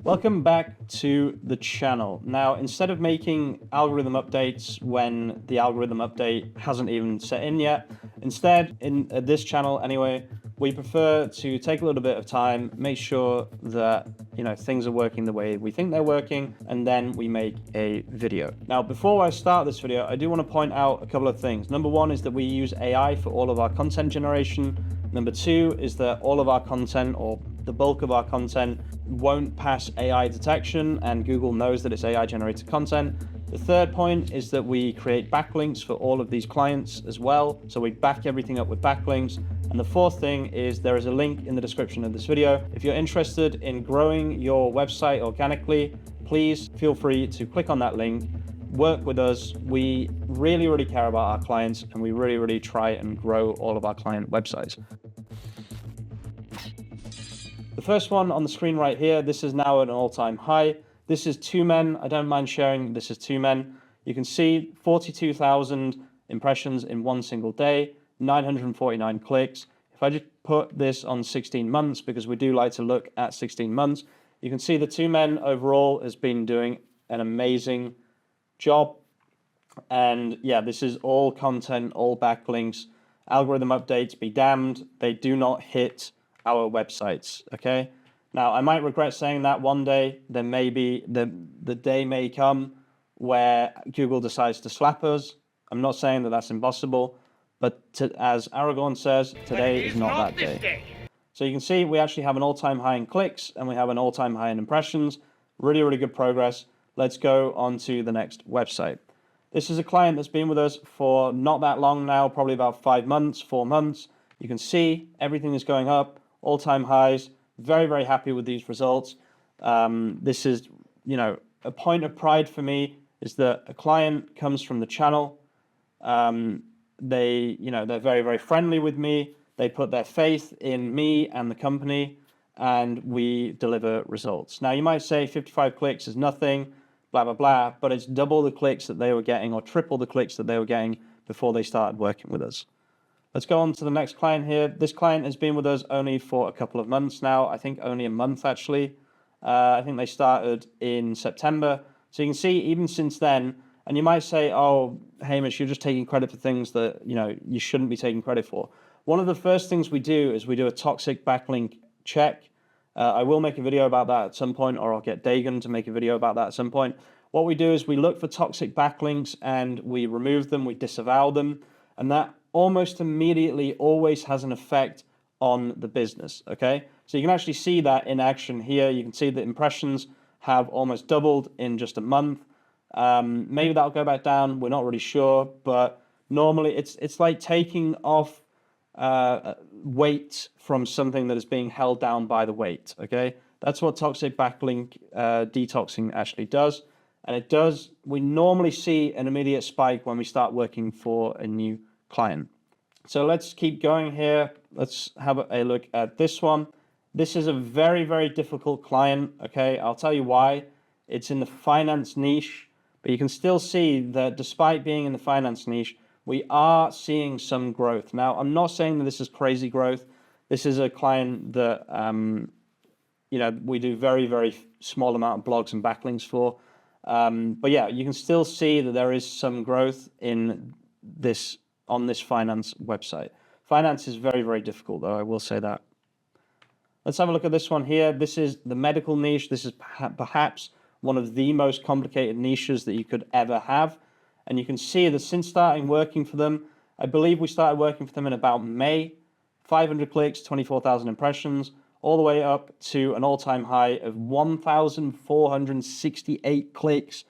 Welcome back to the channel. Now, instead of making algorithm updates when the algorithm update hasn't even set in yet, instead, in this channel anyway, we prefer to take a little bit of time, make sure that things are working the way we think they're working, and then we make a video. Now, before I start this video, I do want to point out a couple of things. Number one is that we use AI for all of our content generation. Number two is that all of our content, or the bulk of our content, won't pass AI detection, and Google knows that it's AI generated content. The third point is that we create backlinks for all of these clients as well, so we back everything up with backlinks. And the fourth thing is there is a link in the description of this video. If you're interested in growing your website organically, please feel free to click on that link, work with us. We really care about our clients, and we really try and grow all of our client websites. The first one on the screen right here, this is now at an all-time high. This is 2 men. I don't mind sharing, this is 2 men. You can see 42,000 impressions in one single day, 949 clicks. If I just put this on 16 months, because we do like to look at 16 months, you can see the 2 men overall has been doing an amazing job. And yeah, this is all content, all backlinks. Algorithm updates be damned, they do not hit our websites. Okay, now I might regret saying that one day. There may be the day may come where Google decides to slap us. I'm not saying that that's impossible, but as Aragorn says, today is not that day. So you can see we actually have an all-time high in clicks, and we have an all-time high in impressions. Really good progress. Let's go on to the next website. This is a client that's been with us for not that long now, probably about 5 months, 4 months. You can see everything is going up, all-time highs. Very happy with these results. This is, a point of pride for me is that a client comes from the channel. They're very friendly with me. They put their faith in me and the company, and we deliver results. Now, you might say 55 clicks is nothing, blah, but it's double the clicks that they were getting, or triple the clicks that they were getting before they started working with us. Let's go on to the next client here. This client has been with us only for a couple of months now. I think only a month, actually. I think they started in September. So you can see even since then, and you might say, oh, Hamish, you're just taking credit for things that you shouldn't be taking credit for. One of the first things we do is we do a toxic backlink check. I will make a video about that at some point, or I'll get Dagan to make a video about that at some point. What we do is we look for toxic backlinks and we remove them, we disavow them, and that almost immediately always has an effect on the business. Okay, so you can actually see that in action here. You can see that impressions have almost doubled in just a month. Maybe that'll go back down, we're not really sure, but normally it's like taking off weight from something that is being held down by the weight. Okay, that's what toxic backlink detoxing actually does, and we normally see an immediate spike when we start working for a new client. So let's keep going here. Let's have a look at this one. This is a very difficult client. Okay, I'll tell you why. It's in the finance niche, but you can still see that despite being in the finance niche, we are seeing some growth. Now, I'm not saying that this is crazy growth. This is a client that we do very small amount of blogs and backlinks for. But yeah, you can still see that there is some growth in this on this finance website. Finance is very difficult, though, I will say that. Let's have a look at this one here. This is the medical niche. This is perhaps one of the most complicated niches that you could ever have. And you can see that since starting working for them, I believe we started working for them in about May, 500 clicks, 24,000 impressions, all the way up to an all-time high of 1,468 clicks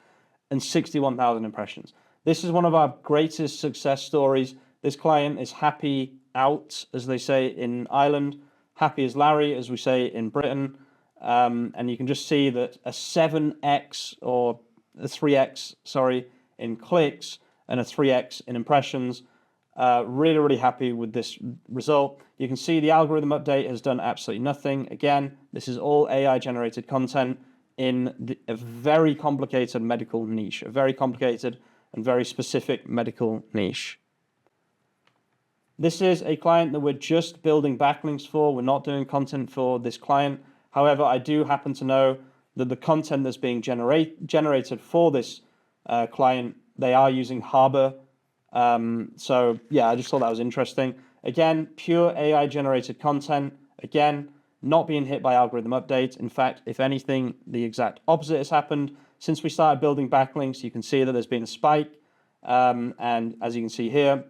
and 61,000 impressions. This is one of our greatest success stories. This client is happy out, as they say in Ireland, happy as Larry, as we say in Britain. And you can just see that a 7x or a 3x, in clicks and a 3x in impressions. Really happy with this result. You can see the algorithm update has done absolutely nothing. Again, this is all AI generated content in a very complicated medical niche, a very complicated and very specific medical niche. This is a client that we're just building backlinks for. We're not doing content for this client. However, I do happen to know that the content that's being generated for this client, they are using Harbor. So yeah, I just thought that was interesting. Again, pure AI generated content. Again, not being hit by algorithm updates. In fact, if anything, the exact opposite has happened. Since we started building backlinks, you can see that there's been a spike. And as you can see here,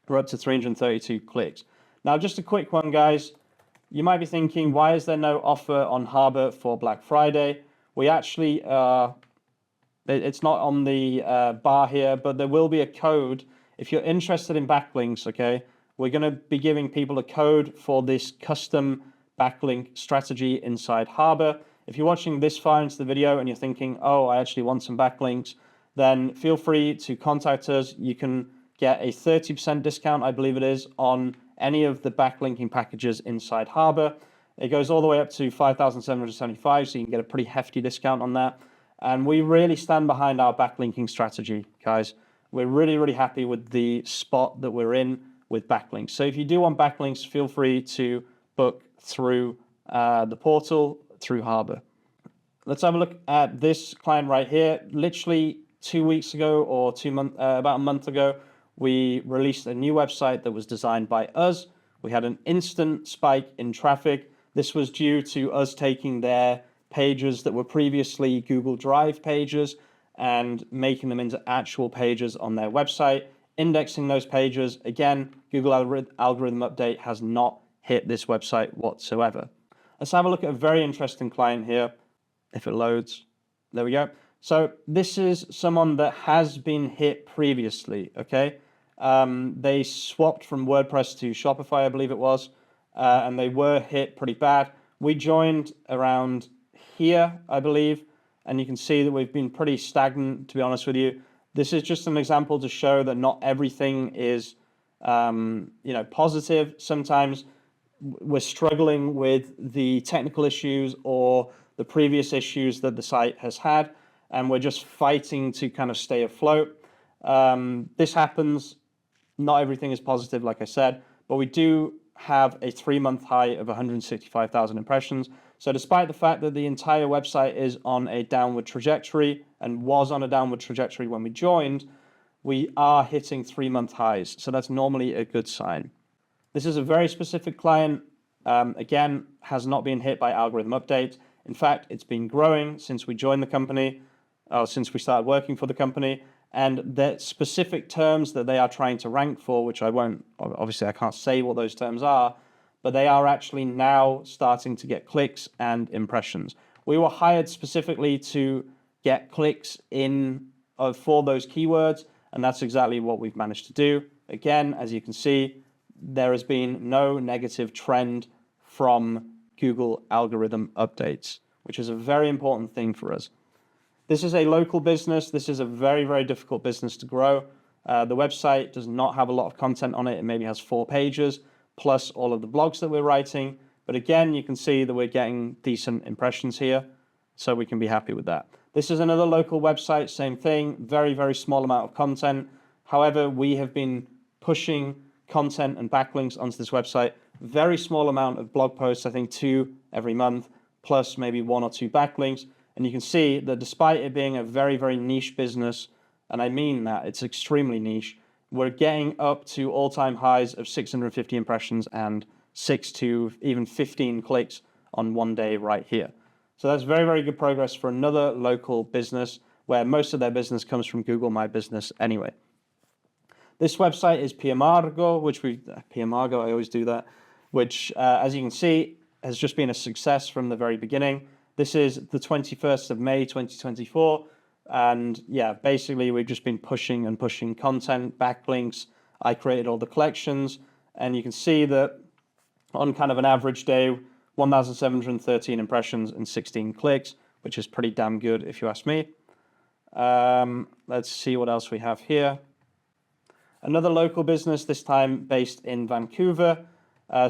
we're up to 332 clicks. Now, just a quick one, guys. You might be thinking, why is there no offer on Harbor for Black Friday? We actually, it's not on the bar here, but there will be a code. If you're interested in backlinks, okay, we're going to be giving people a code for this custom backlink strategy inside Harbor. If you're watching this far into the video and you're thinking, oh, I actually want some backlinks, then feel free to contact us. You can get a 30% discount, I believe it is, on any of the backlinking packages inside Harbor. It goes all the way up to 5,775, so you can get a pretty hefty discount on that. And we really stand behind our backlinking strategy, guys. We're really, really happy with the spot that we're in with backlinks. So if you do want backlinks, feel free to book through the portal, through Harbor. Let's have a look at this client right here. Literally 2 weeks ago or about a month ago, we released a new website that was designed by us. We had an instant spike in traffic. This was due to us taking their pages that were previously Google Drive pages and making them into actual pages on their website, indexing those pages. Again, Google algorithm update has not hit this website whatsoever. Let's have a look at a very interesting client here. If it loads, there we go. So this is someone that has been hit previously, okay? They swapped from WordPress to Shopify, I believe it was, and they were hit pretty bad. We joined around here, I believe, and you can see that we've been pretty stagnant, to be honest with you. This is just an example to show that not everything is, positive. Sometimes we're struggling with the technical issues or the previous issues that the site has had, and we're just fighting to kind of stay afloat. This happens. Not everything is positive, like I said, but we do have a 3-month high of 165,000 impressions. So despite the fact that the entire website is on a downward trajectory and was on a downward trajectory when we joined, we are hitting 3-month highs. So that's normally a good sign. This is a very specific client. Again, has not been hit by algorithm updates. In fact, it's been growing since we joined the company, since we started working for the company. And the specific terms that they are trying to rank for, which obviously I can't say what those terms are, but they are actually now starting to get clicks and impressions. We were hired specifically to get clicks in for those keywords, and that's exactly what we've managed to do. Again, as you can see, there has been no negative trend from Google algorithm updates, which is a very important thing for us. This is a local business. This is a very, very difficult business to grow. The website does not have a lot of content on it. It maybe has 4 pages, plus all of the blogs that we're writing. But again, you can see that we're getting decent impressions here, so we can be happy with that. This is another local website, same thing, very, very small amount of content. However, we have been pushing content and backlinks onto this website. Very small amount of blog posts, I think 2 every month, plus maybe 1 or 2 backlinks. And you can see that despite it being a very, very niche business, and I mean that, it's extremely niche, we're getting up to all-time highs of 650 impressions and 6 to even 15 clicks on one day right here. So that's very, very good progress for another local business where most of their business comes from Google My Business anyway. This website is Piamargo, Piamargo, I always do that, which, as you can see, has just been a success from the very beginning. This is the 21st of May, 2024. And yeah, basically we've just been pushing and pushing content, backlinks. I created all the collections, and you can see that on kind of an average day, 1,713 impressions and 16 clicks, which is pretty damn good if you ask me. Let's see what else we have here. Another local business, this time based in Vancouver.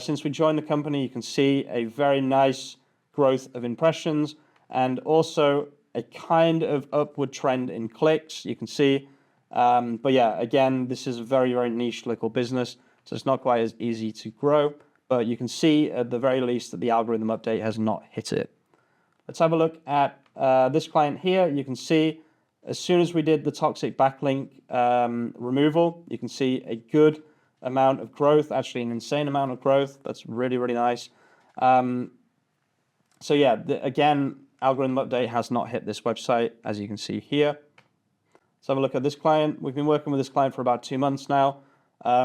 Since we joined the company, you can see a very nice growth of impressions and also a kind of upward trend in clicks, you can see. But yeah, again, this is a very, very niche local business, so it's not quite as easy to grow, but you can see at the very least that the algorithm update has not hit it. Let's have a look at this client here. You can see as soon as we did the toxic backlink removal, you can see a good amount of growth, actually an insane amount of growth. That's really, really nice. So yeah, again, algorithm update has not hit this website, as you can see here. Let's have a look at this client. We've been working with this client for about 2 months now.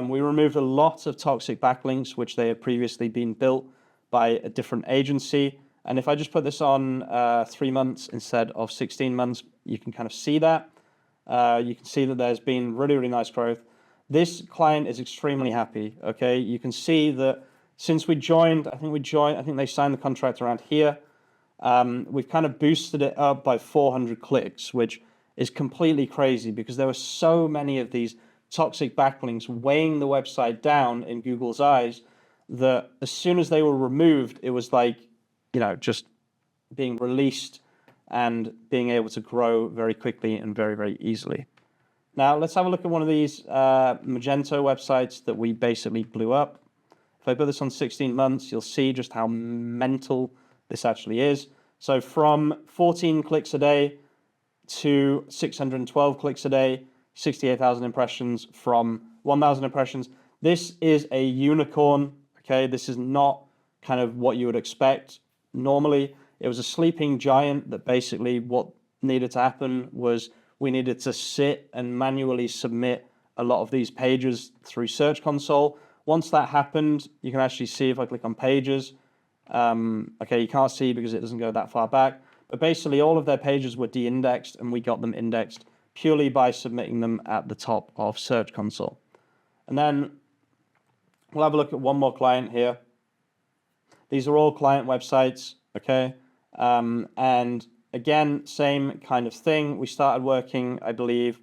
We removed a lot of toxic backlinks, which they had previously been built by a different agency. And if I just put this on 3 months instead of 16 months, you can kind of see that. You can see that there's been really, really nice growth. This client is extremely happy, okay? You can see that since we joined, I think they signed the contract around here. We've kind of boosted it up by 400 clicks, which is completely crazy because there were so many of these toxic backlinks weighing the website down in Google's eyes that as soon as they were removed, it was like, you know, just being released and being able to grow very quickly and very, very easily. Now, let's have a look at one of these Magento websites that we basically blew up. If I put this on 16 months, you'll see just how mental this actually is. So from 14 clicks a day to 612 clicks a day, 68,000 impressions from 1,000 impressions. This is a unicorn, okay? This is not kind of what you would expect. Normally, it was a sleeping giant that basically what needed to happen was we needed to sit and manually submit a lot of these pages through Search Console. Once that happened, you can actually see if I click on pages. Okay, you can't see because it doesn't go that far back. But basically, all of their pages were de-indexed, and we got them indexed purely by submitting them at the top of Search Console. And then we'll have a look at one more client here. These are all client websites, okay? And again, same kind of thing. We started working, I believe,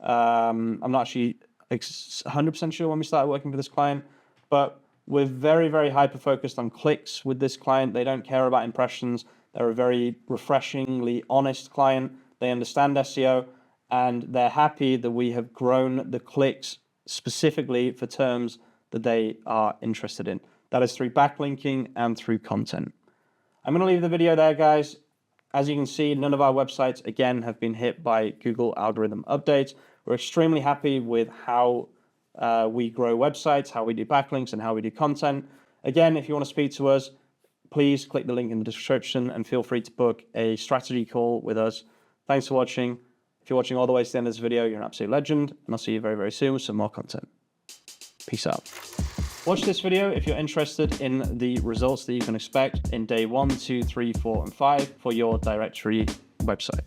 I'm not actually 100% sure when we started working for this client, but we're very, very hyper-focused on clicks with this client. They don't care about impressions. They're a very refreshingly honest client. They understand SEO, and they're happy that we have grown the clicks specifically for terms that they are interested in. That is through backlinking and through content. I'm going to leave the video there, guys. As you can see, none of our websites, again, have been hit by Google algorithm updates. We're extremely happy with how we grow websites, how we do backlinks, and how we do content. Again, if you want to speak to us, please click the link in the description and feel free to book a strategy call with us. Thanks for watching. If you're watching all the way to the end of this video, you're an absolute legend, and I'll see you very, very soon with some more content. Peace out. Watch this video if you're interested in the results that you can expect in day 1, 2, 3, 4, and 5 for your directory website.